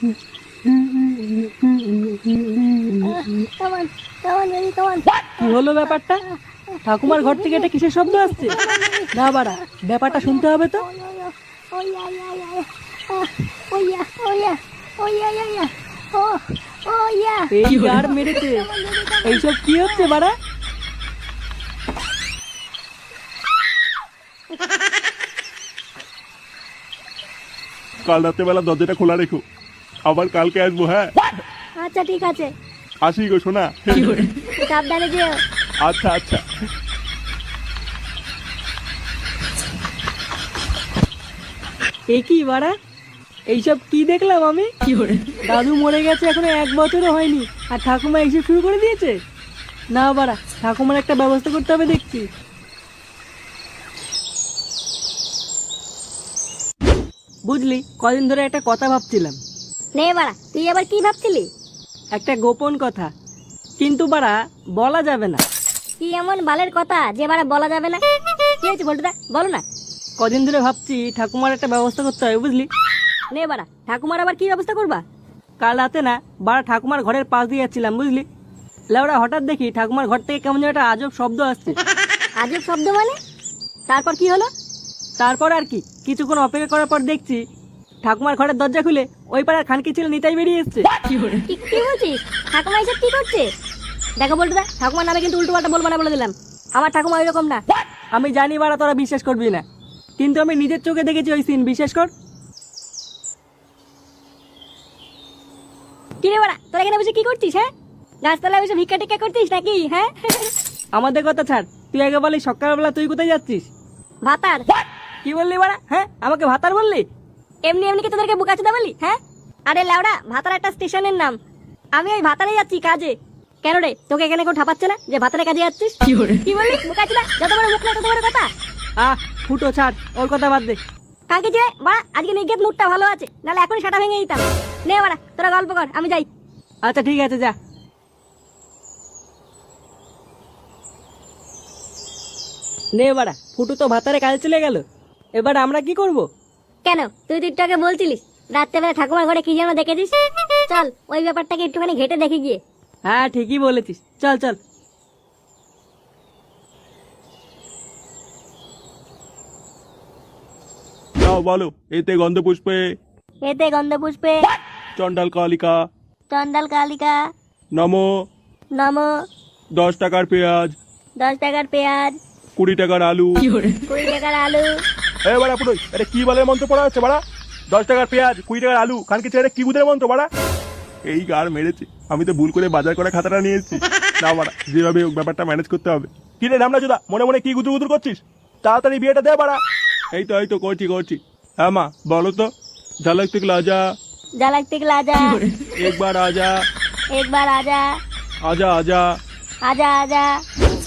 কি হলো ব্যাপারটা? ঠাকুমার ঘর থেকে এটা কিসের শব্দ আসছে? না বাড়া, ব্যাপারটা শুনতে হবে তো। এই গার মেরেছে, এইসব কি হচ্ছে বাড়া? কাল রাত্রেবেলা দরজাটা খোলা রেখো, আবার কালকে আসবো। হ্যাঁ আচ্ছা ঠিক আছে, আসি গো শোনা। সাবধানে যেও। আচ্ছা আচ্ছা। এ কি বাড়া, এইসব কি দেখলাম আমি? দাদু মরে গেছে এখনো 1 বছরও হয়নি, আর ঠাকুমা এইসব শুরু করে দিয়েছে। না বাড়া, ঠাকুমার একটা ব্যবস্থা করতে হবে দেখছি। বুঝলি, কদিন ধরে একটা কথা ভাবছিলাম। নে বাড়া, তুই আবার কি ভাবছিলি? একটা গোপন কথা, কিন্তু বাড়া বলা যাবে না। কি এমন বালের কথা যে বাড়া বলা যাবে না? কি হয়েছে বলটুদা, বলো না। কদিন ধরে ভাবছি ঠাকুমার একটা ব্যবস্থা করতে হবে, বুঝলি। নে বাড়া, ঠাকুমার আবার কি ব্যবস্থা করবা? কাল রাতে না বাড়া ঠাকুমার ঘরের পাশ দিয়ে যাচ্ছিলাম, বুঝলি। লেওড়া হঠাৎ দেখি ঠাকুমার ঘর থেকে কেমন যেন একটা আজব শব্দ আসছে। আজব শব্দ মানে? তারপর কি হলো? তারপর আর কি, কিছুক্ষণ অপেক্ষা করার পর দেখছি ঠাকুমার ঘরের দরজা খুলে ওই পাড়ার খানকি ছেলে নিতাই বেরিয়ে এসছে। কি বলছিস? ঠাকুমা এসব কি করছে? দেখো বলটুদা, ঠাকুমার নামে কিন্তু উল্টো পাল্টা বলবো না, বলে দিলাম। আমার ঠাকুমা ওই রকম না। আমি জানি বাড়া তোরা বিশ্বাস করবি না, কিন্তু আমি নিজের চোখে দেখেছি ওই সিন, বিশ্বাস কর। কি রে বাড়া, তোরা এখানে বসে কি করছিস? হ্যাঁ, গাছতলায় বসে ভিক্ষা টিক্ষা করছিস নাকি? হ্যাঁ, আমাদের কথা ছাড়, তুই আগে বলি সকালবেলা তুই কোথায় যাচ্ছিস? ভাতার। কি বললি বাড়া? হ্যাঁ, আমাকে ভাতার বললি? এমনি এমনি কি তোদেরকে বুকাচোদা বলি? হ্যাঁ, আরে লাউড়া, ভাতার একটা স্টেশনের নাম। আমি ওই ভাতারে যাচ্ছি কাজে। কেন রে, তোকে এখানে কেউ ঠাপাচ্ছে না যে ভাতারে কাজে যাচ্ছিস? কি বললি বুকাচোদা? যত বড় মুখ না তত বড় কথা। ফুটো ছাড়, ওর কথা বাদ দে। কাকে যে বাড়া, আজকে নিগেত মুডটা ভালো আছে, নাহলে এখনই সাটা ভেঙে দিতাম। নে বাড়া, তোরা গল্প কর, আমি যাই। আচ্ছা ঠিক আছে, যা। নে বাড়া, ফুটু তো ভাতারে কাজে চলে গেল, এবার আমরা কি করব? কেন, তুই তো একটু আগে বলছিলিস রাত্রেবেলা ঠাকুমার ঘরে কি যেন দেখেছিস। চল ওই ব্যাপারটাকে একটুখানি ঘেটে দেখে গিয়ে। হ্যাঁ ঠিকই বলেছিস, চল চল। যাও বলো, এতে গন্ধ পুষ্পে এতে গন্ধ পুষ্পে চন্ডাল কালিকা চন্ডাল কালিকা নমো। নম। 10 টাকার পেঁয়াজ, 10 টাকার পেঁয়াজ, 20 টাকার আলু। 20 টাকার আলু। এ বাড়া পুরোই, এটা কি বলে মন্ত্র পড়া হচ্ছে বাড়া? 10 টাকার পেঁয়াজ, 20 টাকার আলু, খানকি ছেড়ে কি বুঝে মন্ত্র বাড়া? এই গার মেরেছে, আমি তো ভুল করে বাজার করা খাতাটা নিয়ে এসেছি। না বাড়া, যেভাবে হোক ব্যাপারটা ম্যানেজ করতে হবে। কি রে রামনা চোদা, মনে মনে কি গুদুর গুদুর করছিস? তাড়াতাড়ি বিয়েটা দে বাড়া। এই তো করছি করছি। হ্যাঁ মা বলো তো। ঝলক দিখলা আজা, ঝলক দিখলা আজা, একবার আজা, একবার আজা, আজা আজা। আজা আজা।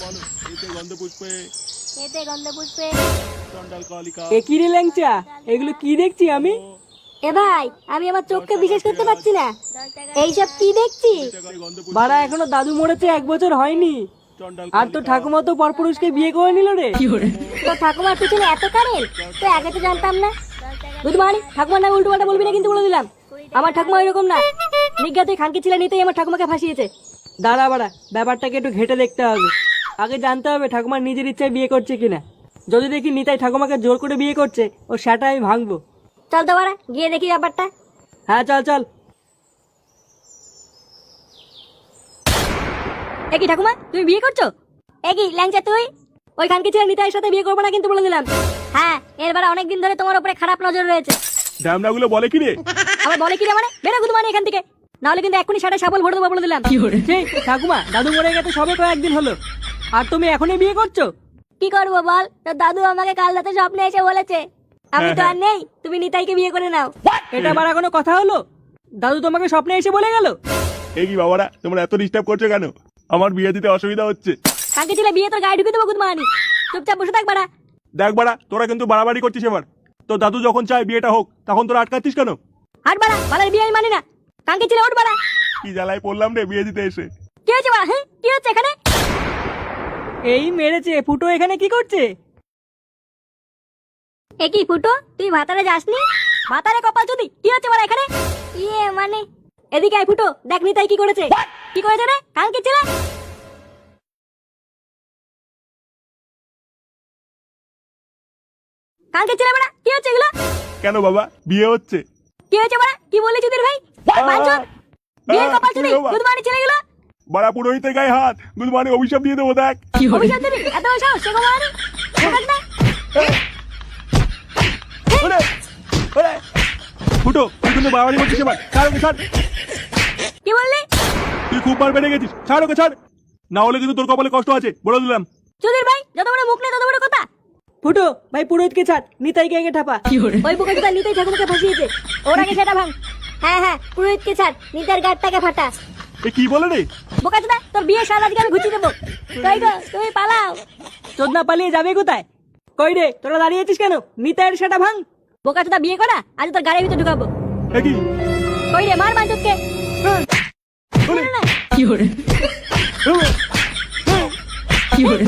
বলো, এতে গন্ধ পুষ্পে এতে গন্ধ পুষ্পে চন্ডাল কালিকা। এ কি রে ল্যাংচা, এগুলো কি দেখছি আমি? এ ভাই, আমি আমার চোখকে বিশ্বাস করতে পারছি না। এইসব কি দেখছি? বাড়া, এখনো দাদু মরেছে 1 বছর হয়নি, আর তো ঠাকুমা তো পরপুরুষকে বিয়ে করে নিল রে। তো ঠাকুমার পিছনে এত কারেন্ট, তো আগে তো জানতাম না। বুধবাড়ি, ঠাকুমার নামে উল্টো পাল্টা বলবি না কিন্তু, বলে দিলাম। আমার ঠাকুমা ওইরকম না। নিজ্ঞাতে খানকি ছেলে নিতেই আমার ঠাকুমাকে ফাঁসিয়েছে। দাঁড়া বাড়া, ব্যাপারটাকে একটু ঘেটে দেখতে হবে। আগে জানতে হবে ঠাকুমার নিজের ইচ্ছায় বিয়ে করছে কিনা। যদি দেখি নিতাই ঠাকুমাকে জোর করে বিয়ে করছে, ও সেটা আমি ভাঙবো। চল তো বাড়া, গিয়ে দেখি ব্যাপারটা। হ্যাঁ চল চল। একই ঠাকুমা, তুমি বিয়ে করছো? একই ল্যাংচা তুই? ওই খানকি ছেলে নিতাইয়ের সাথে বিয়ে করবো না কিন্তু, বলে দিলাম। হ্যাঁ, এর বারে অনেকদিন ধরে তোমার উপরে খারাপ নজর রয়েছে। ড্যামনাগুলো বলে কি রে? আবার বলে কি রে মানে? বেরো গুদমানি এখান থেকে, নাহলে কিন্তু এখনই সাড়ে সাবল ভরে দেবো, বলে দিলাম। সেই ঠাকুমা, দাদু মরে গেছে সবে কয়েকদিন হলো, আর তুমি এখনই বিয়ে করছো? কি করবো বল, তোর দাদু আমাকে কাল রাতে স্বপ্নে এসে বলেছে আমি তো আর নেই, তুমি নিতাইকে বিয়ে করে নাও। এটা আবার কোনো কথা হলো? দাদু তোমাকে স্বপ্নে এসে বলে গেল? এই কি বাবারা, তোমরা এত ডিস্টার্ব করছো কেন? আমার বিয়ে দিতে অসুবিধা হচ্ছে। কাকে ছেলে বিয়ে তোর গায়ে ঢুকে দেবো গুদমানি, চুপচাপ বসে থাক বাড়া। দেখ বাড়া, তোরা কিন্তু বাড়াবাড়ি করছিস এবার। তো দাদু যখন চায় বিয়েটা হোক, তখন তোরা আটকাচ্ছিস কেন? হাট বাড়া, বাড়ার বিয়ে আমি মানি না। কাকে ছেলে ওঠ বাড়া। কি জ্বালায় পড়লাম রে বিয়ে দিতে এসে। কি হয়েছে বাড়া? হ্যাঁ, কি হচ্ছে এখানে? এই মেরেছে, ফুটো এখানে কি করছে? এ কি ফুটো, তুই ভাতারে যাসনি? ভাতারে কপাল চুদি কি হচ্ছে বড় এখানে? ইয়ে মানে এদিকে আয় ফুটো, দেখ নিতাই কি করেছে। কি করেছে রে কালকে ছেলে? কালকে ছেলে বড়া কি হচ্ছে এগুলো? কেন বাবা বিয়ে হচ্ছে? কি হয়েছে বড়া? কি বললি চুদির ভাই? বাঞ্চোদ বিয়ের কপাল চুদি দুধ মানি ছেলেগুলো। বড়া পুরোহিতের গায়ে হাত, গুড মর্নিং অভিশাপ দিয়ে দেবো দেখ। অভিশাপ দিবি? এত বড় সাহস সে মানি? দেখাস না? ওরে ওরে ফুটো, তুই কিন্তু বাড়াবাড়ি করছিস এবার। ছাড় ওকে ছাড়, কি বললি? তুই খুব বার বেড়ে গেছিস। ছাড় ওকে ছাড়, না হলে কিন্তু তোর কপালে কষ্ট আছে বলে দিলাম। চুদির ভাই যত বড় মুখ নেই তত বড় কথা। ফুটো ভাই পুরোহিতকে ছাড়, নিতাইকে আগে ঠাপা। ওই বুকে যেটা নিতাই ঠাকুরকে ফাঁসিয়েছে ওর আগে সেটা ভাঙ। হ্যাঁ হ্যাঁ পুরোহিতকে ছাড়, নিতার গাড়টাকে ফাটা। এ কি বলে রে? বোকাচোদা তোর বিয়ে সাল আজকে আমি ঘুচিয়ে দেবো। কই গো তুমি পালাও। চোদনা পালিয়ে যাবে কোথায়? কই রে তোরা দাঁড়িয়ে আছিস কেন? নিতাইয়ের সেটা ভাঙ। বোকাচোদা বিয়ে করা আজ তোর গাড়ির ভিতরে ঢুকাবো। এ কি? কই রে মার বাঞ্চোদকে। ওরে, না কি করে ওরে, কি করে